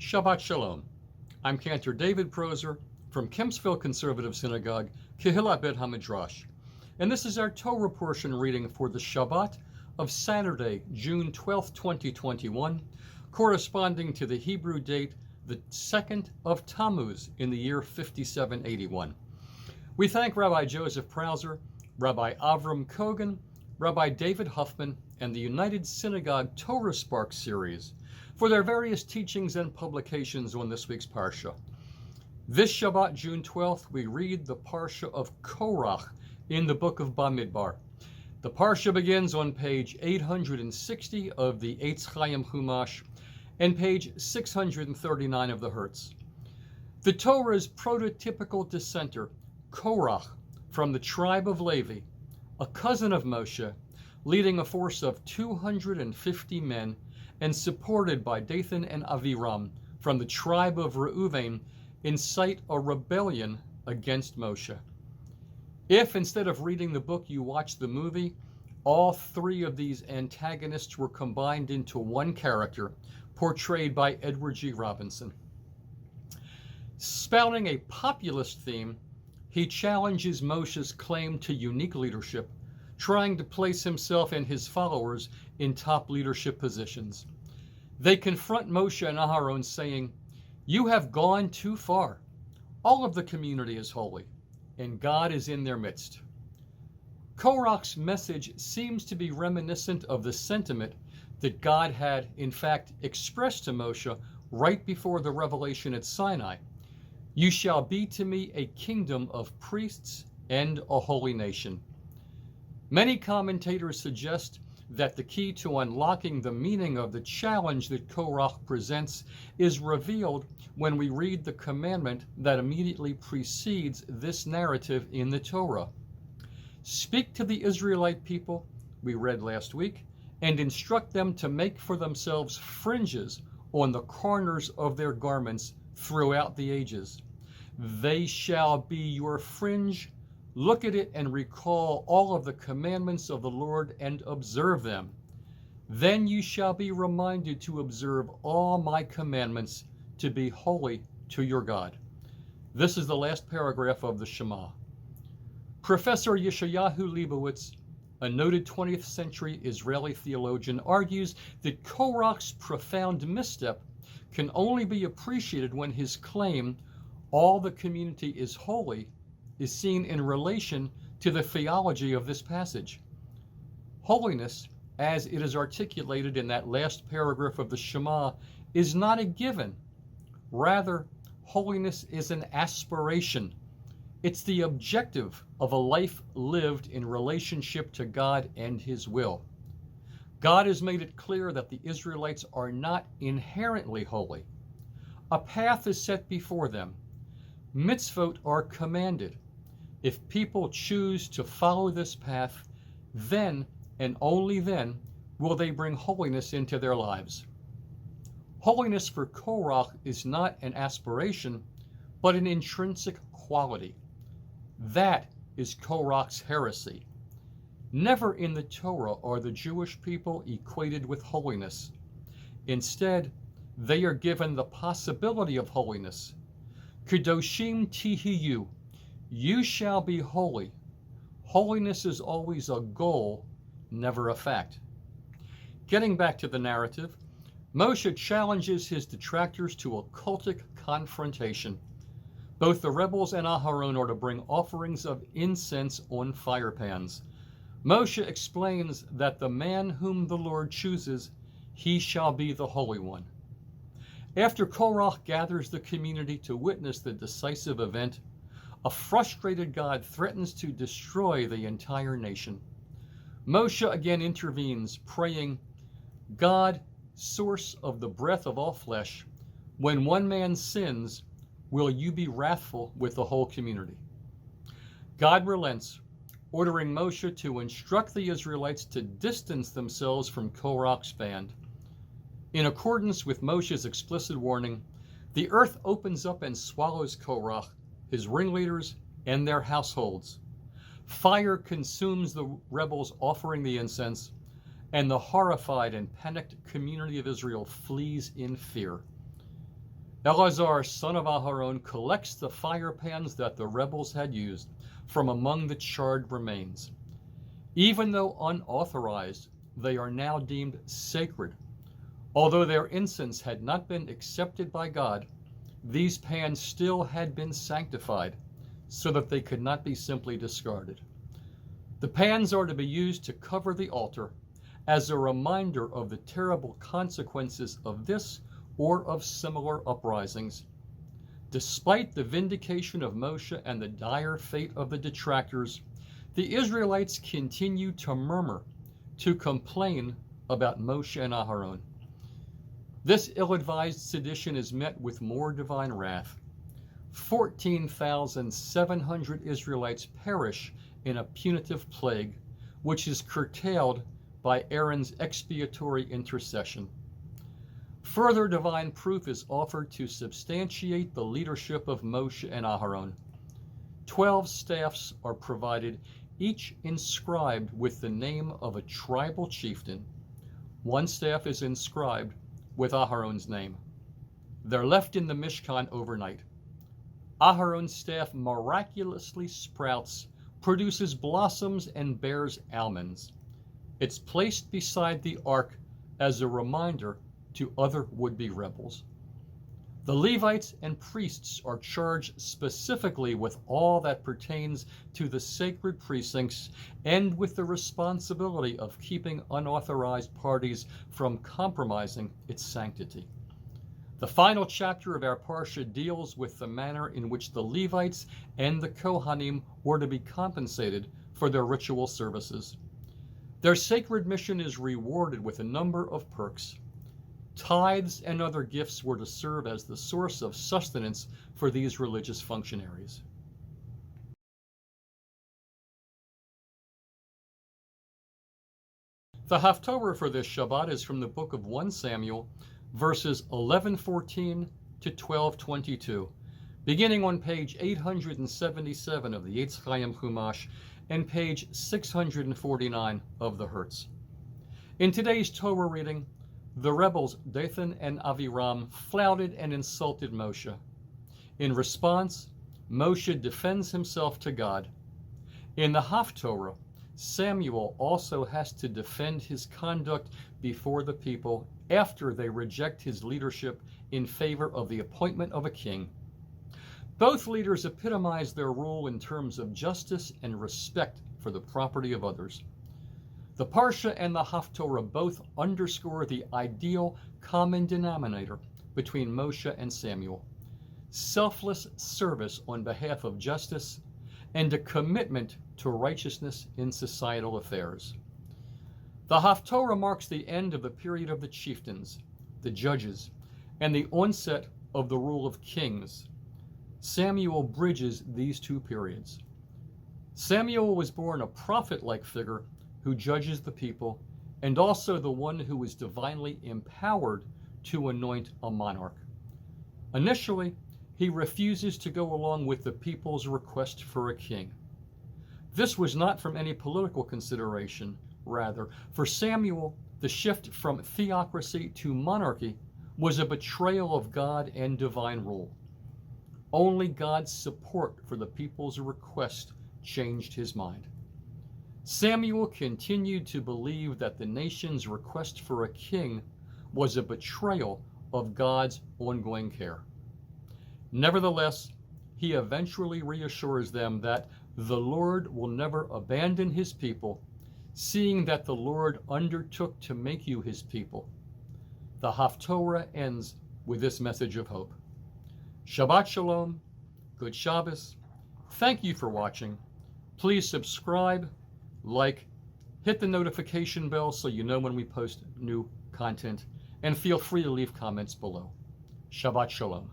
Shabbat Shalom. I'm Cantor David Proser from Kempsville Conservative Synagogue, Kehillat Bet HaMidrash. And this is our Torah portion reading for the Shabbat of Saturday, June 12, 2021, corresponding to the Hebrew date, the 2nd of Tammuz in the year 5781. We thank Rabbi Joseph Prauser, Rabbi Avram Kogan, Rabbi David Huffman, and the United Synagogue Torah Spark series for their various teachings and publications on this week's Parsha. This Shabbat, June 12th, we read the Parsha of Korach in the book of Bamidbar. The Parsha begins on page 860 of the Eitz Chaim Chumash and page 639 of the Hertz. The Torah's prototypical dissenter, Korach, from the tribe of Levi, a cousin of Moshe, leading a force of 250 men and supported by Dathan and Aviram from the tribe of Reuven, incite a rebellion against Moshe. If instead of reading the book you watch the movie, all three of these antagonists were combined into one character, portrayed by Edward G. Robinson. Spouting a populist theme, he challenges Moshe's claim to unique leadership, trying to place himself and his followers in top leadership positions. They confront Moshe and Aharon, saying, "You have gone too far. All of the community is holy, and God is in their midst." Korach's message seems to be reminiscent of the sentiment that God had, in fact, expressed to Moshe right before the revelation at Sinai. "You shall be to me a kingdom of priests and a holy nation." Many commentators suggest that the key to unlocking the meaning of the challenge that Korach presents is revealed when we read the commandment that immediately precedes this narrative in the Torah. "Speak to the Israelite people," we read last week, "and instruct them to make for themselves fringes on the corners of their garments throughout the ages. They shall be your fringe. Look at it and recall all of the commandments of the Lord and observe them. Then you shall be reminded to observe all my commandments, to be holy to your God." This is the last paragraph of the Shema. Professor Yeshayahu Leibowitz, a noted 20th century Israeli theologian, argues that Korach's profound misstep can only be appreciated when his claim, "all the community is holy," is seen in relation to the theology of this passage. Holiness, as it is articulated in that last paragraph of the Shema, is not a given. Rather, holiness is an aspiration. It's the objective of a life lived in relationship to God and His will. God has made it clear that the Israelites are not inherently holy. A path is set before them. Mitzvot are commanded. If people choose to follow this path, then and only then will they bring holiness into their lives. Holiness for Korach is not an aspiration, but an intrinsic quality. That is Korach's heresy. Never in the Torah are the Jewish people equated with holiness. Instead, they are given the possibility of holiness. Kedoshim tihiyu. You shall be holy. Holiness is always a goal, never a fact. Getting back to the narrative, Moshe challenges his detractors to a cultic confrontation. Both the rebels and Aharon are to bring offerings of incense on fire pans. Moshe explains that the man whom the Lord chooses, he shall be the Holy One. After Korach gathers the community to witness the decisive event, a frustrated God threatens to destroy the entire nation. Moshe again intervenes, praying, "God, source of the breath of all flesh, when one man sins, will you be wrathful with the whole community?" God relents, ordering Moshe to instruct the Israelites to distance themselves from Korach's band. In accordance with Moshe's explicit warning, the earth opens up and swallows Korach, his ringleaders, and their households. Fire consumes the rebels offering the incense, and the horrified and panicked community of Israel flees in fear. Eleazar, son of Aharon, collects the fire pans that the rebels had used from among the charred remains. Even though unauthorized, they are now deemed sacred. Although their incense had not been accepted by God, these pans still had been sanctified so that they could not be simply discarded. The pans are to be used to cover the altar as a reminder of the terrible consequences of this or of similar uprisings. Despite the vindication of Moshe and the dire fate of the detractors, the Israelites continue to murmur, to complain about Moshe and Aharon. This ill-advised sedition is met with more divine wrath. 14,700 Israelites perish in a punitive plague, which is curtailed by Aaron's expiatory intercession. Further divine proof is offered to substantiate the leadership of Moshe and Aharon. 12 staffs are provided, each inscribed with the name of a tribal chieftain. One staff is inscribed with Aharon's name. They're left in the Mishkan overnight. Aharon's staff miraculously sprouts, produces blossoms, and bears almonds. It's placed beside the ark as a reminder to other would-be rebels. The Levites and priests are charged specifically with all that pertains to the sacred precincts and with the responsibility of keeping unauthorized parties from compromising its sanctity. The final chapter of our Parshat deals with the manner in which the Levites and the Kohanim were to be compensated for their ritual services. Their sacred mission is rewarded with a number of perks. Tithes and other gifts were to serve as the source of sustenance for these religious functionaries. The Haftorah for this Shabbat is from the book of 1 Samuel, verses 11:14 to 12:22, beginning on page 877 of the Eitz Chaim Chumash and page 649 of the Hertz. In today's Torah reading, the rebels Dathan and Aviram flouted and insulted Moshe. In response, Moshe defends himself to God. In the Haftorah, Samuel also has to defend his conduct before the people after they reject his leadership in favor of the appointment of a king. Both leaders epitomize their role in terms of justice and respect for the property of others. The Parsha and the Haftorah both underscore the ideal common denominator between Moshe and Samuel: selfless service on behalf of justice and a commitment to righteousness in societal affairs. The Haftorah marks the end of the period of the chieftains, the judges, and the onset of the rule of kings. Samuel bridges these two periods. Samuel was born a prophet-like figure who judges the people, and also the one who is divinely empowered to anoint a monarch. Initially, he refuses to go along with the people's request for a king. This was not from any political consideration. Rather, for Samuel, the shift from theocracy to monarchy was a betrayal of God and divine rule. Only God's support for the people's request changed his mind. Samuel continued to believe that the nation's request for a king was a betrayal of God's ongoing care. Nevertheless, he eventually reassures them that the Lord will never abandon his people, seeing that the Lord undertook to make you his people. The Haftorah ends with this message of hope. Shabbat Shalom, good Shabbos. Thank you for watching. Please subscribe, like, hit the notification bell so you know when we post new content, and feel free to leave comments below. Shabbat Shalom.